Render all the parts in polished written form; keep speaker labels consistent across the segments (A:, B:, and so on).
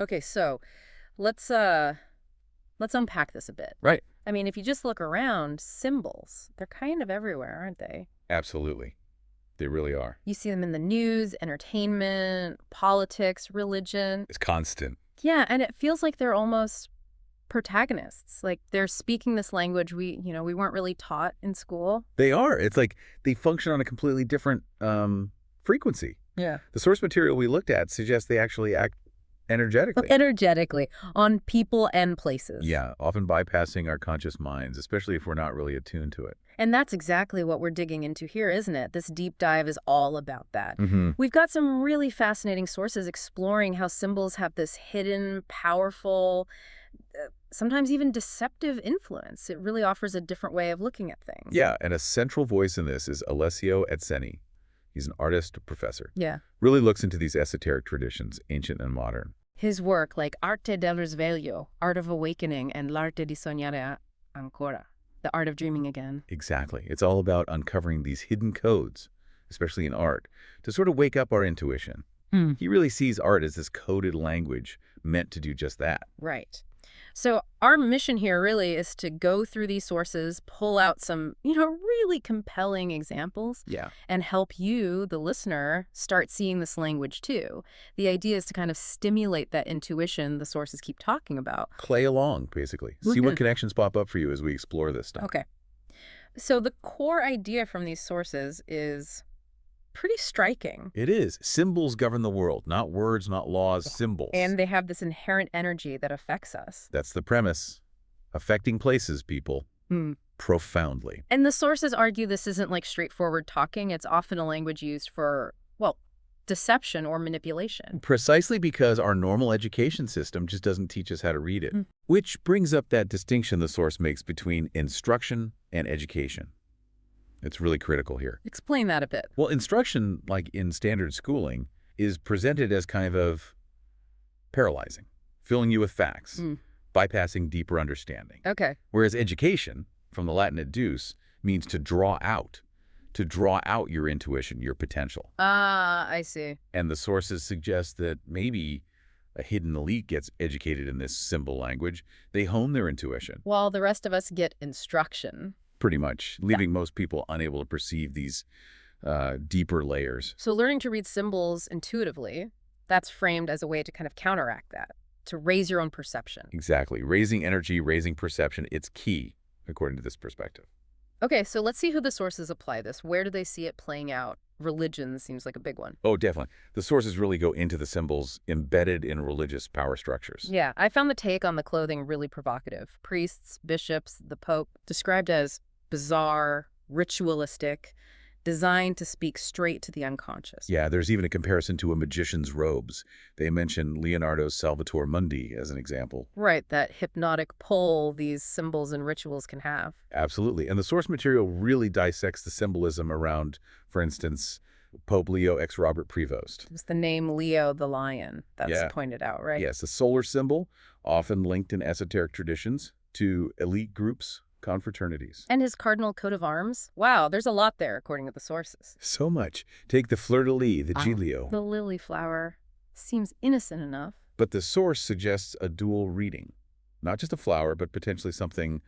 A: Okay, so let's unpack this a bit.
B: Right.
A: I mean, if you just look around, symbols, they're kind of everywhere, aren't they?
B: Absolutely. They really are.
A: You see them in the news, entertainment, politics, religion.
B: It's constant.
A: Yeah, and it feels like they're almost protagonists. Like they're speaking this language we weren't really taught in school.
B: They are. It's like they function on a completely different frequency.
A: Yeah.
B: The source material we looked at suggests they actually act energetically.
A: Energetically on people and places.
B: Yeah, often bypassing our conscious minds, especially if we're not really attuned to it.
A: And that's exactly what we're digging into here, isn't it? This deep dive is all about that.
B: Mm-hmm.
A: We've got some really fascinating sources exploring how symbols have this hidden, powerful, sometimes even deceptive influence. It really offers a different way of looking at things.
B: Yeah, and a central voice in this is Alessio Atzeni. He's an artist professor.
A: Yeah.
B: Really looks into these esoteric traditions, ancient and modern.
A: His work, like Arte del Risveglio, Art of Awakening, and L'arte di sognare ancora, The Art of Dreaming Again.
B: Exactly. It's all about uncovering these hidden codes, especially in art, to sort of wake up our intuition. He really sees art as this coded language meant to do just that.
A: Right. So our mission here really is to go through these sources, pull out some, really compelling examples,
B: Yeah.
A: and help you, the listener, start seeing this language too. The idea is to kind of stimulate that intuition the sources keep talking about.
B: Play along, basically. See what connections pop up for you as we explore this stuff.
A: Okay. So the core idea from these sources is pretty striking.
B: It is. Symbols govern the world, not words, not laws, symbols.
A: And they have this inherent energy that affects us.
B: That's the premise. Affecting places, people, profoundly.
A: And the sources argue this isn't like straightforward talking. It's often a language used for, well, deception or manipulation.
B: Precisely because our normal education system just doesn't teach us how to read it. Which brings up that distinction the source makes between instruction and education. It's really critical here.
A: Explain that a bit.
B: Well, instruction, like in standard schooling, is presented as kind of paralyzing, filling you with facts, bypassing deeper understanding.
A: Okay.
B: Whereas education, from the Latin educe, means to draw out your intuition, your potential.
A: Ah, I see.
B: And the sources suggest that maybe a hidden elite gets educated in this symbol language. They hone their intuition.
A: While the rest of us get instruction.
B: Pretty much, leaving most people unable to perceive these deeper layers.
A: So learning to read symbols intuitively, that's framed as a way to kind of counteract that, to raise your own perception.
B: Exactly. Raising energy, raising perception, it's key, according to this perspective.
A: Okay, so let's see who the sources apply this. Where do they see it playing out? Religion seems like a big one.
B: Oh, definitely. The sources really go into the symbols embedded in religious power structures.
A: Yeah, I found the take on the clothing really provocative. Priests, bishops, the Pope, described as bizarre, ritualistic, designed to speak straight to the unconscious.
B: Yeah, there's even a comparison to a magician's robes. They mention Leonardo's Salvator Mundi as an example.
A: Right, that hypnotic pull these symbols and rituals can have.
B: Absolutely. And the source material really dissects the symbolism around, for instance, Pope Leo ex Robert Prevost.
A: It's the name Leo the lion that's pointed out, right?
B: Yes, a solar symbol, often linked in esoteric traditions to elite groups, confraternities.
A: And his cardinal coat of arms? Wow, there's a lot there, according to the sources.
B: So much. Take the fleur-de-lis, the giglio.
A: The lily flower seems innocent enough.
B: But the source suggests a dual reading. Not just a flower, but potentially something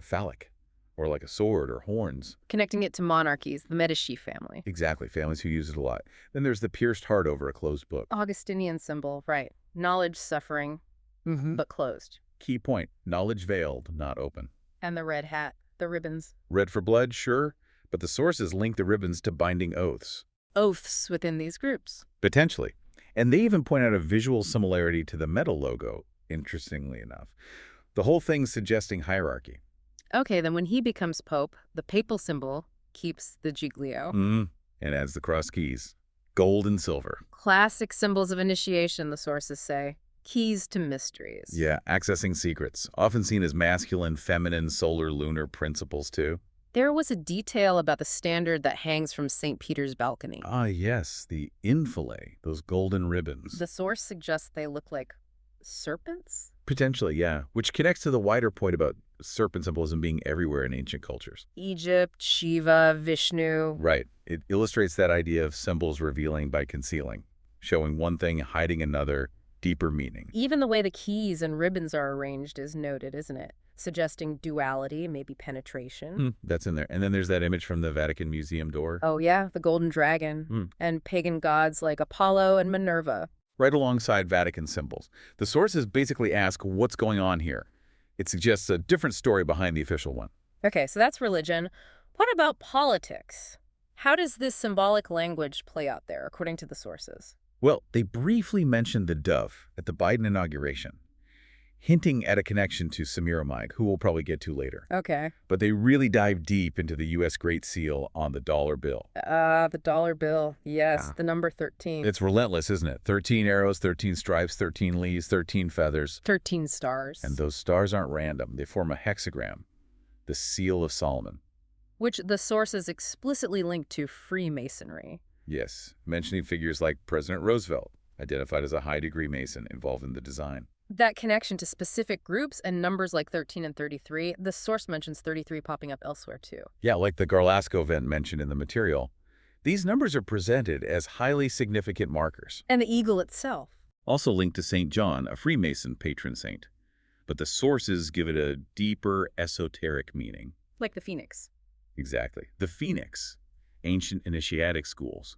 B: phallic, or like a sword or horns.
A: Connecting it to monarchies, the Medici family.
B: Exactly, families who use it a lot. Then there's the pierced heart over a closed book.
A: Augustinian symbol, right. Knowledge suffering, but closed.
B: Key point, knowledge veiled, not open.
A: And the red hat, the ribbons.
B: Red for blood, sure, but the sources link the ribbons to binding oaths.
A: Oaths within these groups.
B: Potentially. And they even point out a visual similarity to the metal logo, interestingly enough. The whole thing suggesting hierarchy.
A: Okay, then when he becomes pope, the papal symbol keeps the giglio.
B: And adds the cross keys. Gold and silver.
A: Classic symbols of initiation, the sources say. Keys to mysteries.
B: Yeah, accessing secrets. Often seen as masculine, feminine, solar, lunar principles, too.
A: There was a detail about the standard that hangs from St. Peter's balcony.
B: Ah, yes, the infile, those golden ribbons.
A: The source suggests they look like serpents?
B: Potentially, yeah, which connects to the wider point about serpent symbolism being everywhere in ancient cultures.
A: Egypt, Shiva, Vishnu.
B: Right. It illustrates that idea of symbols revealing by concealing, showing one thing, hiding another, deeper meaning.
A: Even the way the keys and ribbons are arranged is noted, isn't it? Suggesting duality, maybe penetration.
B: That's in there. And then there's that image from the Vatican Museum door.
A: Oh yeah, the golden dragon. And pagan gods like Apollo and Minerva.
B: Right alongside Vatican symbols. The sources basically ask what's going on here. It suggests a different story behind the official one.
A: Okay, so that's religion. What about politics? How does this symbolic language play out there, according to the sources?
B: Well, they briefly mentioned the dove at the Biden inauguration, hinting at a connection to Semiramide, who we'll probably get to later.
A: Okay.
B: But they really dive deep into the U.S. Great Seal on the dollar bill.
A: The dollar bill. Yes, the number 13.
B: It's relentless, isn't it? 13 arrows, 13 stripes, 13 leaves, 13 feathers.
A: 13 stars.
B: And those stars aren't random. They form a hexagram, the Seal of Solomon.
A: Which the sources explicitly link to Freemasonry.
B: Yes, mentioning figures like President Roosevelt, identified as a high-degree Mason involved in the design.
A: That connection to specific groups and numbers like 13 and 33, the source mentions 33 popping up elsewhere too.
B: Yeah, like the Garlasco event mentioned in the material. These numbers are presented as highly significant markers.
A: And the eagle itself.
B: Also linked to St. John, a Freemason patron saint. But the sources give it a deeper, esoteric meaning.
A: Like the phoenix.
B: Exactly. The phoenix, ancient initiatic schools,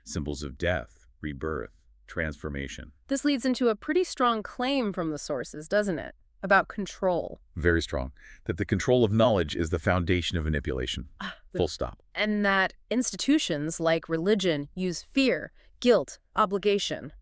B: symbols of death, rebirth, transformation.
A: This leads into a pretty strong claim from the sources, doesn't it? About control.
B: Very strong. That the control of knowledge is the foundation of manipulation. Full stop.
A: And that institutions like religion use fear, guilt, obligation.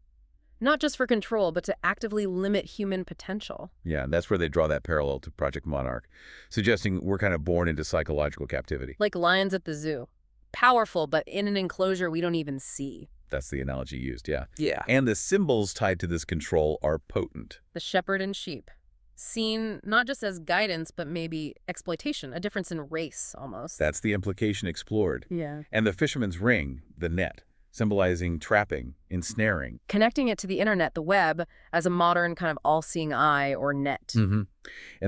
A: Not just for control, but to actively limit human potential.
B: Yeah, and that's where they draw that parallel to Project Monarch, suggesting we're kind of born into psychological captivity.
A: Like lions at the zoo. Powerful, but in an enclosure we don't even see.
B: That's the analogy used, yeah.
A: Yeah.
B: And the symbols tied to this control are potent.
A: The shepherd and sheep. Seen not just as guidance, but maybe exploitation, a difference in race, almost.
B: That's the implication explored.
A: Yeah.
B: And the fisherman's ring, the net, symbolizing trapping, ensnaring.
A: Connecting it to the internet, the web, as a modern kind of all-seeing eye or net.
B: And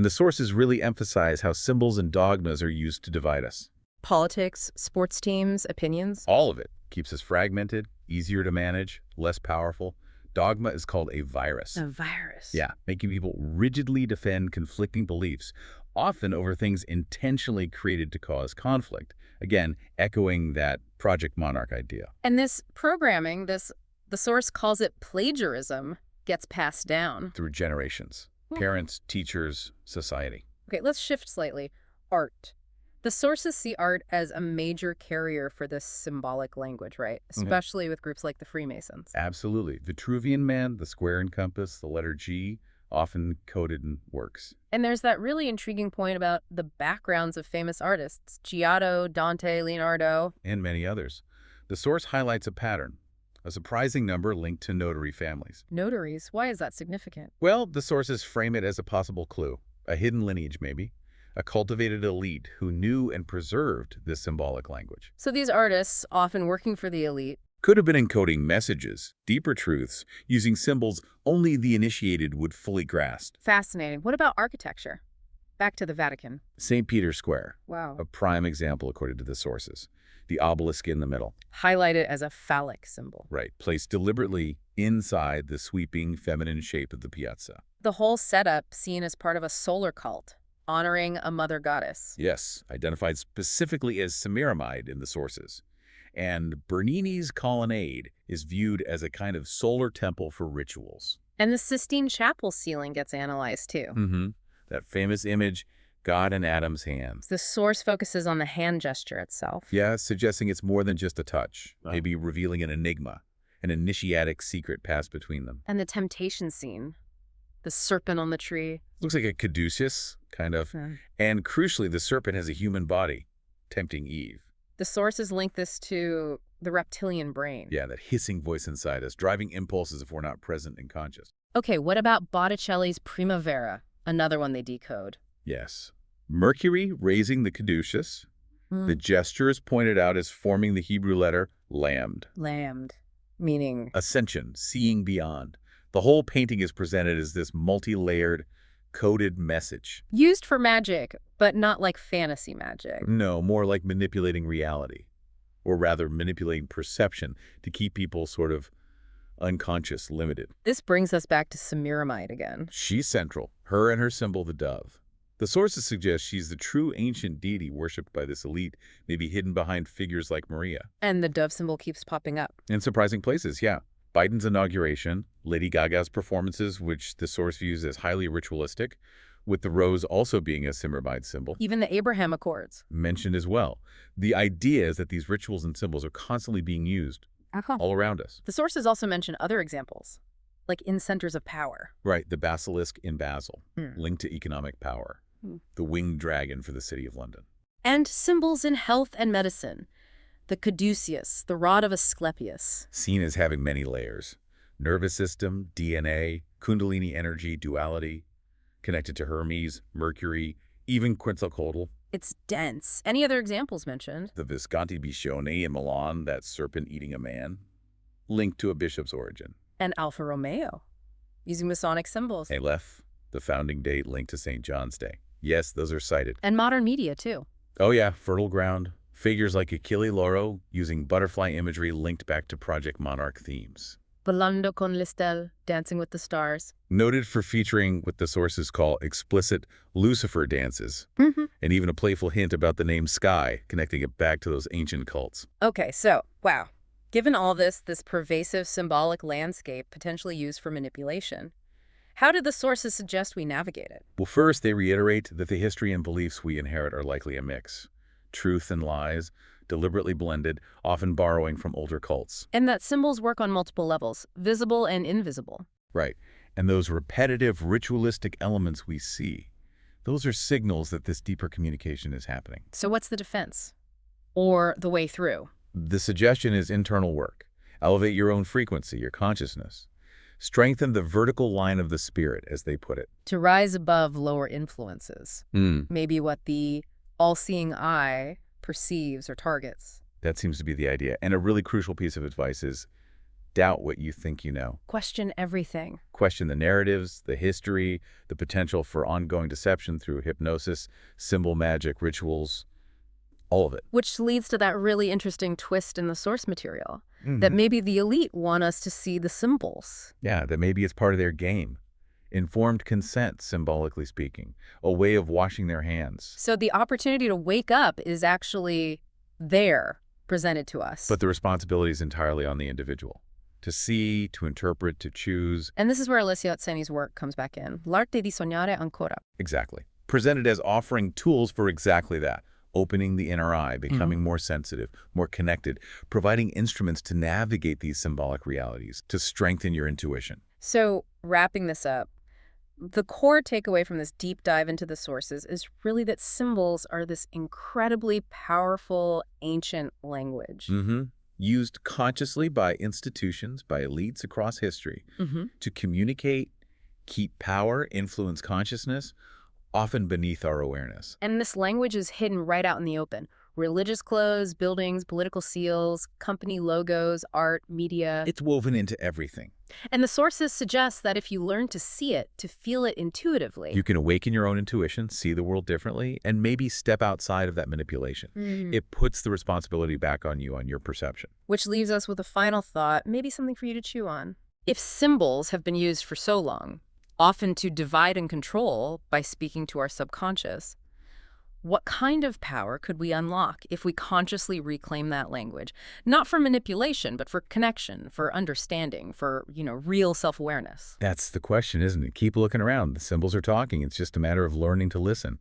B: the sources really emphasize how symbols and dogmas are used to divide us.
A: Politics, sports teams, opinions.
B: All of it keeps us fragmented, easier to manage, less powerful. Dogma is called a virus.
A: A virus.
B: Yeah, making people rigidly defend conflicting beliefs, often over things intentionally created to cause conflict. Again, echoing that Project Monarch idea.
A: And this programming, the source calls it plagiarism, gets passed down.
B: Through generations. Parents, teachers, society.
A: Okay, let's shift slightly. Art. The sources see art as a major carrier for this symbolic language, right? Especially with groups like the Freemasons.
B: Absolutely. Vitruvian Man, the square and compass, the letter G, often coded in works.
A: And there's that really intriguing point about the backgrounds of famous artists, Giotto, Dante, Leonardo.
B: And many others. The source highlights a pattern, a surprising number linked to notary families.
A: Notaries? Why is that significant?
B: Well, the sources frame it as a possible clue, a hidden lineage maybe, a cultivated elite who knew and preserved this symbolic language.
A: So these artists, often working for the elite,
B: could have been encoding messages, deeper truths, using symbols only the initiated would fully grasp.
A: Fascinating. What about architecture? Back to the Vatican.
B: St. Peter's Square,
A: Wow.
B: a prime example according to the sources. The obelisk in the middle.
A: Highlighted as a phallic symbol.
B: Right, placed deliberately inside the sweeping feminine shape of the piazza.
A: The whole setup seen as part of a solar cult, honoring a mother goddess.
B: Yes, identified specifically as Semiramide in the sources. And Bernini's colonnade is viewed as a kind of solar temple for rituals.
A: And the Sistine Chapel ceiling gets analyzed too.
B: That famous image, God in Adam's hands.
A: The source focuses on the hand gesture itself.
B: Yeah, suggesting it's more than just a touch, maybe revealing an enigma, an initiatic secret passed between them.
A: And the temptation scene. The serpent on the tree.
B: Looks like a caduceus, kind of. And crucially, the serpent has a human body, tempting Eve.
A: The sources link this to the reptilian brain.
B: Yeah, that hissing voice inside us, driving impulses if we're not present and conscious.
A: Okay, what about Botticelli's Primavera? Another one they decode.
B: Yes. Mercury raising the caduceus. The gesture is pointed out as forming the Hebrew letter lambd.
A: Lambd, meaning?
B: Ascension, seeing beyond. The whole painting is presented as this multi-layered, coded message.
A: Used for magic, but not like fantasy magic.
B: No, more like manipulating reality. Or rather, manipulating perception to keep people sort of unconscious, limited.
A: This brings us back to Semiramide again.
B: She's central, her and her symbol, the dove. The sources suggest she's the true ancient deity worshipped by this elite, maybe hidden behind figures like Maria.
A: And the dove symbol keeps popping up.
B: In surprising places, yeah. Biden's inauguration, Lady Gaga's performances, which the source views as highly ritualistic, with the rose also being a Semiramide symbol.
A: Even the Abraham Accords.
B: Mentioned as well. The idea is that these rituals and symbols are constantly being used all around us.
A: The sources also mention other examples, like in centers of power.
B: Right, the basilisk in Basel, linked to economic power. The winged dragon for the city of London.
A: And symbols in health and medicine. The caduceus, the rod of Asclepius.
B: Seen as having many layers. Nervous system, DNA, kundalini energy, duality, connected to Hermes, Mercury, even Quetzalcoatl.
A: It's dense. Any other examples mentioned?
B: The Visconti Biscione in Milan, that serpent eating a man, linked to a bishop's origin.
A: And Alfa Romeo, using Masonic symbols.
B: Aleph, the founding date linked to St. John's Day. Yes, those are cited.
A: And modern media, too.
B: Oh yeah, fertile ground. Figures like Achille Lauro using butterfly imagery linked back to Project Monarch themes.
A: Volando con le stelle, Dancing with the Stars.
B: Noted for featuring what the sources call explicit Lucifer dances, and even a playful hint about the name Sky, connecting it back to those ancient cults.
A: Okay, so, wow. Given all this pervasive symbolic landscape potentially used for manipulation, how did the sources suggest we navigate it?
B: Well, first, they reiterate that the history and beliefs we inherit are likely a mix. Truth and lies, deliberately blended, often borrowing from older cults.
A: And that symbols work on multiple levels, visible and invisible.
B: Right. And those repetitive, ritualistic elements we see, those are signals that this deeper communication is happening.
A: So what's the defense? Or the way through?
B: The suggestion is internal work. Elevate your own frequency, your consciousness. Strengthen the vertical line of the spirit, as they put it.
A: To rise above lower influences. Maybe what the all-seeing eye perceives or targets.
B: That seems to be the idea. And a really crucial piece of advice is doubt what you think you know.
A: Question everything.
B: Question the narratives, the history, the potential for ongoing deception through hypnosis, symbol magic, rituals, all of it.
A: Which leads to that really interesting twist in the source material, that maybe the elite want us to see the symbols.
B: Yeah, that maybe it's part of their game. Informed consent, symbolically speaking, a way of washing their hands.
A: So the opportunity to wake up is actually there, presented to us.
B: But the responsibility is entirely on the individual. To see, to interpret, to choose.
A: And this is where Alessio Atzeni's work comes back in. L'arte di sognare ancora.
B: Exactly. Presented as offering tools for exactly that. Opening the inner eye, becoming more sensitive, more connected, providing instruments to navigate these symbolic realities, to strengthen your intuition.
A: So, wrapping this up, the core takeaway from this deep dive into the sources is really that symbols are this incredibly powerful ancient language.
B: Used consciously by institutions, by elites across history, to communicate, keep power, influence consciousness, often beneath our awareness.
A: And this language is hidden right out in the open. Religious clothes, buildings, political seals, company logos, art, media.
B: It's woven into everything.
A: And the sources suggest that if you learn to see it, to feel it intuitively,
B: you can awaken your own intuition, see the world differently, and maybe step outside of that manipulation. It puts the responsibility back on you, on your perception.
A: Which leaves us with a final thought, maybe something for you to chew on. If symbols have been used for so long, often to divide and control by speaking to our subconscious, what kind of power could we unlock if we consciously reclaim that language? Not for manipulation, but for connection, for understanding, for, real self-awareness.
B: That's the question, isn't it? Keep looking around. The symbols are talking. It's just a matter of learning to listen.